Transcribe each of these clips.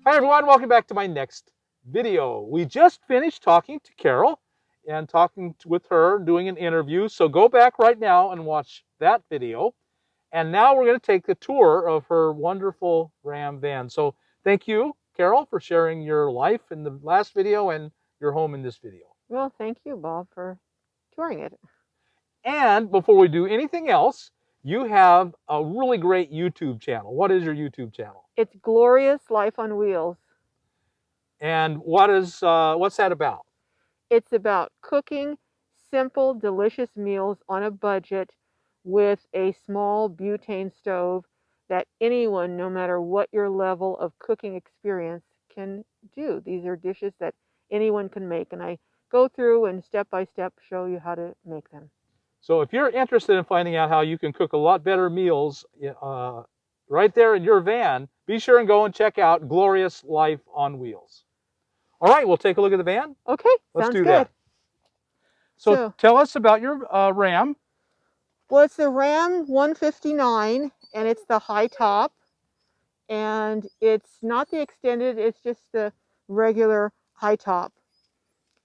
Hi everyone, welcome back to my next video. We just finished talking to Carol and talking with her, doing an interview. So go back right now and watch that video. And now we're going to take the tour of her wonderful Ram van. So thank you, Carol, for sharing your life in the last video and your home in this video. Well, thank you, Bob, for touring it. And before we do anything else, you have a really great YouTube channel. What is your YouTube channel? It's Glorious Life on Wheels. And what's that about? It's about cooking simple, delicious meals on a budget with a small butane stove that anyone, no matter what your level of cooking experience, can do. These are dishes that anyone can make, and I go through and step by step show you how to make them. So if you're interested in finding out how you can cook a lot better meals right there in your van, be sure and go and check out Glorious Life on Wheels. All right, we'll take a look at the van. Okay, Let's sounds do good. that. So tell us about your Ram. Well, it's the Ram 159, and it's the high top. And it's not the extended, it's just the regular high top.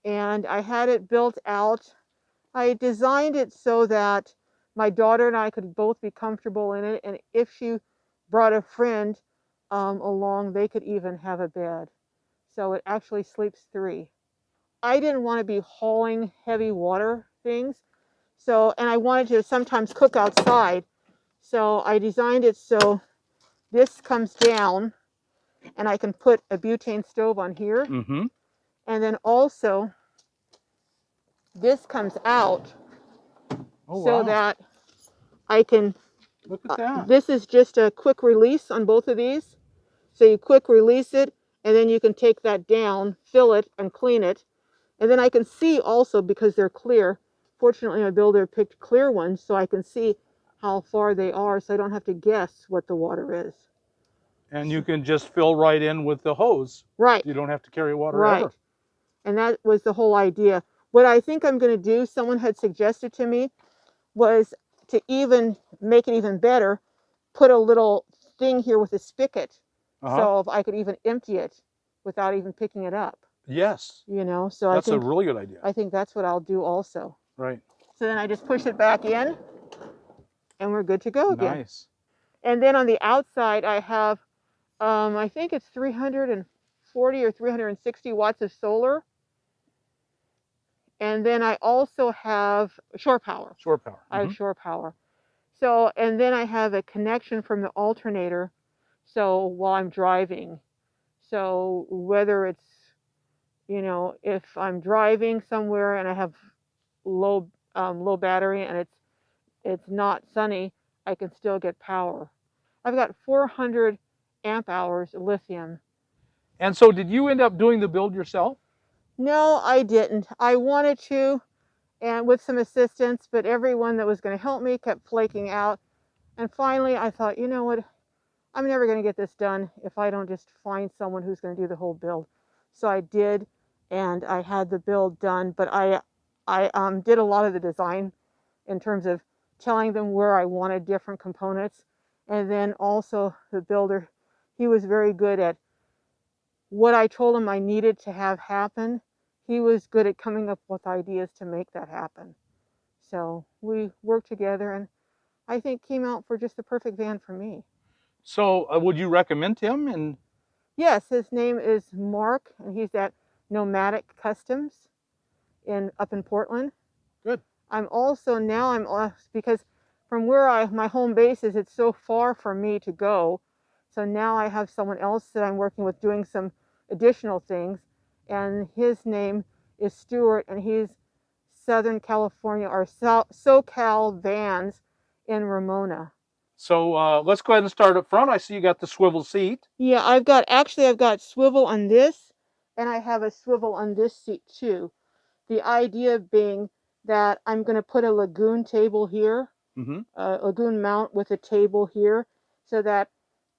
And I had it built out. I designed it so that my daughter and I could both be comfortable in it, and if she brought a friend along, they could even have a bed. So it actually sleeps 3. I didn't want to be hauling heavy water things, and I wanted to sometimes cook outside, so I designed it so this comes down and I can put a butane stove on here. Mm-hmm. And then also this comes out so that I can, look at that. This is just a quick release on both of these. So you quick release it, and then you can take that down, fill it, and clean it. And then I can see also, because they're clear, fortunately my builder picked clear ones, so I can see how far they are, so I don't have to guess what the water is. And you can just fill right in with the hose. Right. You don't have to carry water right. ever. And that was the whole idea. What I think I'm going to do, someone had suggested to me, was to even make it even better, put a little thing here with a spigot. So if I could even empty it without even picking it up. Yes. You know, so that's a really good idea. I think that's what I'll do also. Right. So then I just push it back in, and we're good to go again. Nice. And then on the outside, I have, I think it's 340 or 360 watts of solar. And then I also have shore power. Shore power. I have shore power. So, and then I have a connection from the alternator, so while I'm driving. So whether it's, you know, if I'm driving somewhere and I have low battery and it's not sunny, I can still get power. I've got 400 amp hours lithium. And so did you end up doing the build yourself? No, I didn't. I wanted to, and with some assistance, but everyone that was going to help me kept flaking out. And finally, I thought, you know what? I'm never going to get this done if I don't just find someone who's going to do the whole build. So I did, and I had the build done, but I did a lot of the design in terms of telling them where I wanted different components. And then also the builder, he was very good at what I told him I needed to have happen. He was good at coming up with ideas to make that happen. So we worked together, and I think came out for just the perfect van for me. So would you recommend him? And yes, his name is Mark, and he's at Nomadic Customs up in Portland. Good. I'm also because from where my home base is, it's so far for me to go. So now I have someone else that I'm working with doing some additional things, and his name is Stuart, and he's Southern California or SoCal Vans in Ramona. So let's go ahead and start up front. I see you got the swivel seat. Yeah, I've got swivel on this, and I have a swivel on this seat too. The idea being that I'm going to put a lagoon table here, a lagoon mount with a table here, so that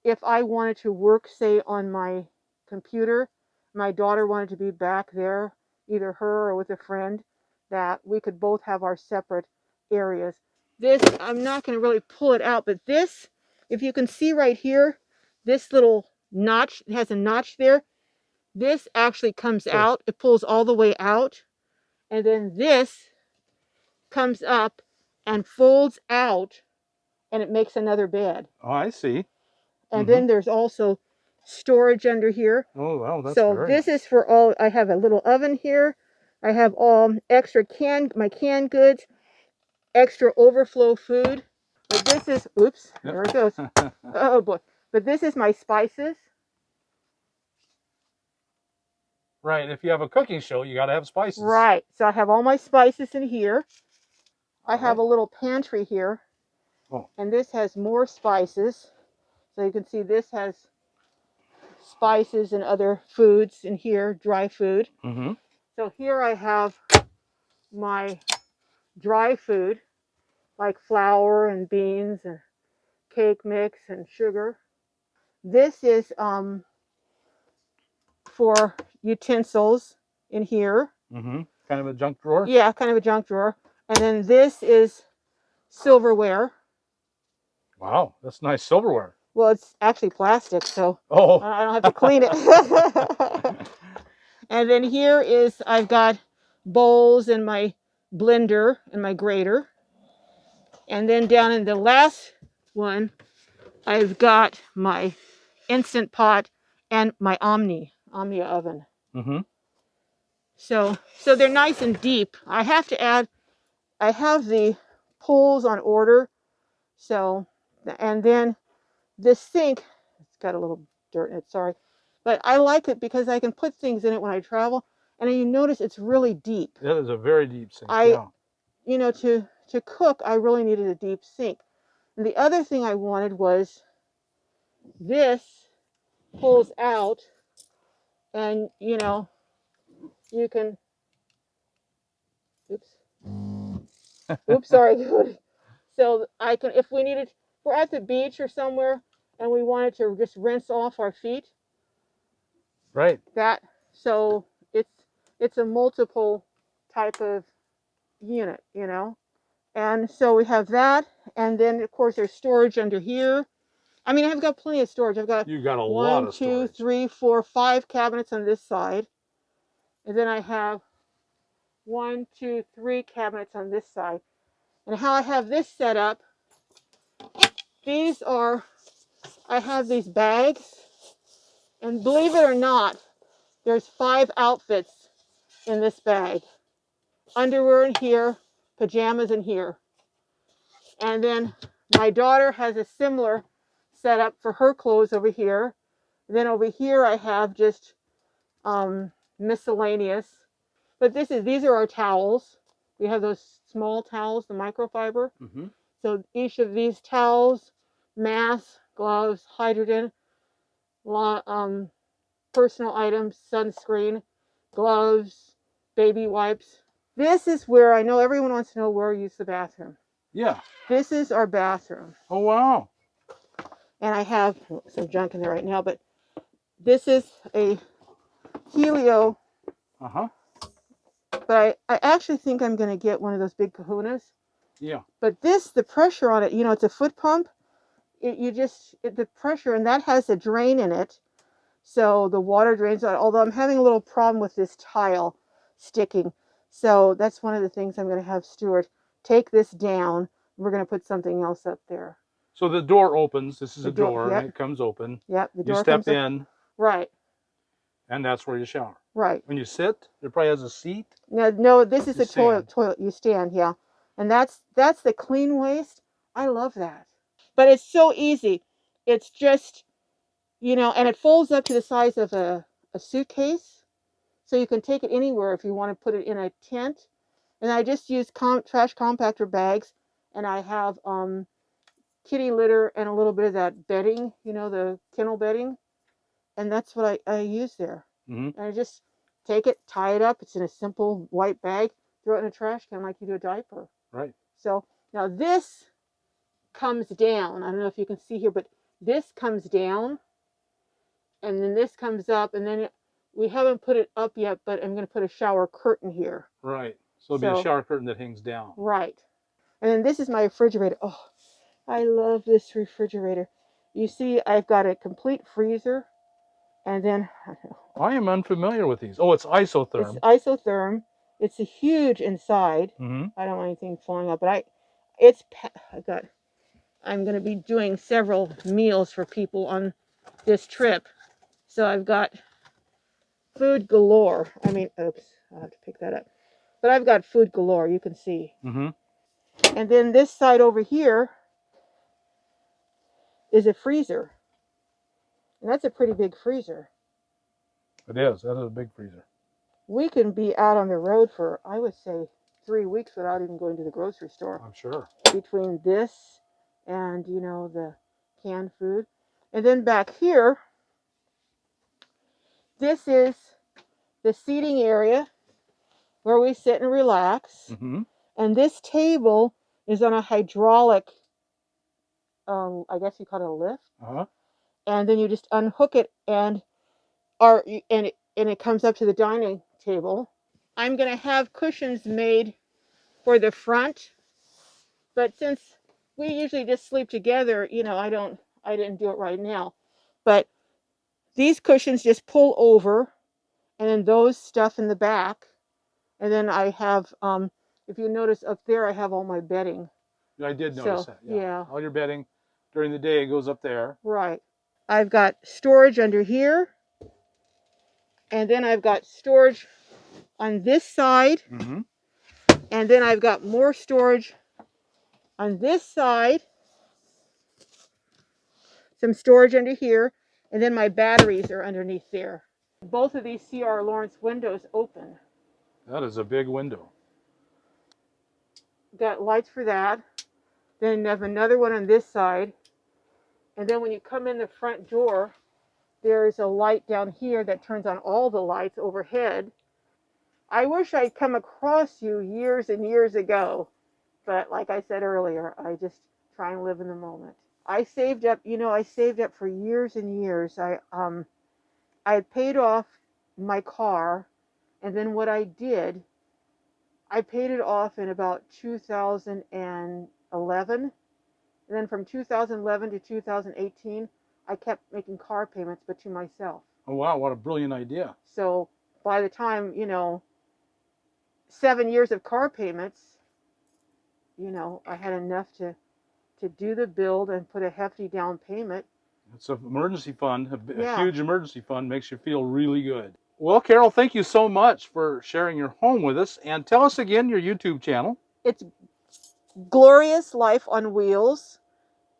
if I wanted to work, say, on my computer, my daughter wanted to be back there, either her or with a friend, that we could both have our separate areas. This, I'm not going to really pull it out, but this, if you can see right here, this little notch. It has a notch there. This actually comes out. It pulls all the way out. And then this comes up and folds out, and it makes another bed. Oh, I see. And then there's also storage under here. Oh, wow, that's so very this nice. is for all. I have a little oven here. I have all extra my canned goods, extra overflow food. But this is, oops, there it goes. Oh boy. But this is my spices. Right. If you have a cooking show, you got to have spices. Right. So I have all my spices in here. I have a right. little pantry here. Oh. And this has more spices. So you can see this has spices and other foods in here, dry food. So here I have my dry food, like flour and beans and cake mix and sugar. This is for utensils in here. Kind of a junk drawer? Yeah, kind of a junk drawer. And then this is silverware. Wow, that's nice silverware. Well, it's actually plastic, so oh. I don't have to clean it. And then here is, I've got bowls and my blender and my grater. And then down in the last one, I've got my Instant Pot and my Omnia oven. So they're nice and deep. I have to add, I have the poles on order. So, and then this sink, it's got a little dirt in it, sorry. But I like it because I can put things in it when I travel. And you notice it's really deep. That is a very deep sink, yeah. You know, to cook, I really needed a deep sink. And the other thing I wanted was this pulls out, and you know, you can, oops, sorry. So I can, if we needed, we're at the beach or somewhere, and we wanted to just rinse off our feet. Right. So it's a multiple type of unit, you know. And so we have that, and then of course there's storage under here. I mean, I've got plenty of storage. I've got you got a lot of storage. 1, 2, 3, 4, 5 cabinets on this side. And then I have 1, 2, 3 cabinets on this side. And how I have this set up, I have these bags. And believe it or not, there's 5 outfits in this bag. Underwear in here, pajamas in here. And then my daughter has a similar setup for her clothes over here. And then over here I have just miscellaneous. But these are our towels. We have those small towels, the microfiber. So each of these towels, masks, gloves, hydrogen, personal items, sunscreen, gloves, baby wipes. This is where, I know everyone wants to know where we use the bathroom. Yeah. This is our bathroom. Oh, wow. And I have some junk in there right now, but this is a Helio. But I actually think I'm going to get one of those big kahunas. Yeah. But the pressure on it, you know, it's a foot pump. The pressure, and that has a drain in it. So the water drains out, although I'm having a little problem with this tile sticking. So that's one of the things I'm going to have Stuart take this down. We're going to put something else up there. So the door opens. This is a door, yep. and it comes open. Yep, the door you step comes in. Right. And that's where you shower. Right. When you sit, it probably has a seat. No, this is a stand. toilet. You stand, yeah. And that's the clean waste. I love that. But it's so easy. It's just, you know, and it folds up to the size of a suitcase. So you can take it anywhere if you want to put it in a tent. And I just use trash compactor bags. And I have kitty litter and a little bit of that bedding, you know, the kennel bedding. And that's what I use there. And I just take it, tie it up. It's in a simple white bag. Throw it in a trash can like you do a diaper. Right. So now this comes down. I don't know if you can see here, but this comes down. And then this comes up. And then we haven't put it up yet, but I'm going to put a shower curtain here. Right. So it'll be a shower curtain that hangs down. Right. And then this is my refrigerator. Oh, I love this refrigerator. You see, I've got a complete freezer. And then I am unfamiliar with these. Oh, it's isotherm. it's isotherm. It's a huge inside. Mm-hmm. I don't want anything falling up, but I'm going to be doing several meals for people on this trip. So I've got food galore. I mean, oops, I'll have to pick that up. But I've got food galore, you can see. Mm-hmm. And then this side over here is a freezer. And that's a pretty big freezer. It is. That is a big freezer. We can be out on the road for, I would say, 3 weeks without even going to the grocery store. I'm sure. Between this and, you know, the canned food. And then back here, this is the seating area where we sit and relax. Mm-hmm. And this table is on a hydraulic, I guess you call it a lift. Uh-huh. And then you just unhook it and it comes up to the dining table. I'm going to have cushions made for the front, but since we usually just sleep together, you know, I didn't do it right now. But these cushions just pull over, and then those stuff in the back. And then I have, if you notice up there, I have all my bedding. I did notice that. Yeah. All your bedding during the day goes up there. Right. I've got storage under here. And then I've got storage on this side. Mm-hmm. And then I've got more storage on this side. Some storage under here. And then my batteries are underneath there. Both of these C.R. Lawrence windows open. That is a big window. Got lights for that. Then I have another one on this side. And then when you come in the front door, there's a light down here that turns on all the lights overhead. I wish I'd come across you years and years ago. But like I said earlier, I just try and live in the moment. I saved up, you know, I saved up for years and years. I had paid off my car, and then what I did, I paid it off in about 2011. And then from 2011 to 2018, I kept making car payments, but to myself. Oh, wow. What a brilliant idea. So by the time, you know, 7 years of car payments, you know, I had enough to do the build and put a hefty down payment. It's an emergency fund. A Yeah. huge emergency fund makes you feel really good. Well, Carol, thank you so much for sharing your home with us. And tell us again your YouTube channel. It's Glorious Life on Wheels.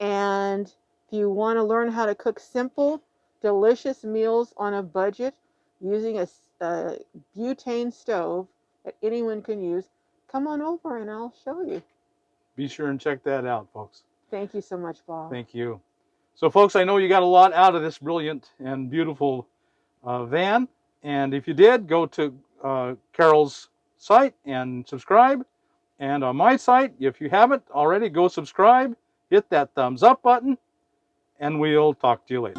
And if you want to learn how to cook simple, delicious meals on a budget using a butane stove that anyone can use, come on over and I'll show you. Be sure and check that out, folks. Thank you so much, Bob. Thank you. So, folks, I know you got a lot out of this brilliant and beautiful van. And if you did, go to Carol's site and subscribe. And on my site, if you haven't already, go subscribe, hit that thumbs up button, and we'll talk to you later.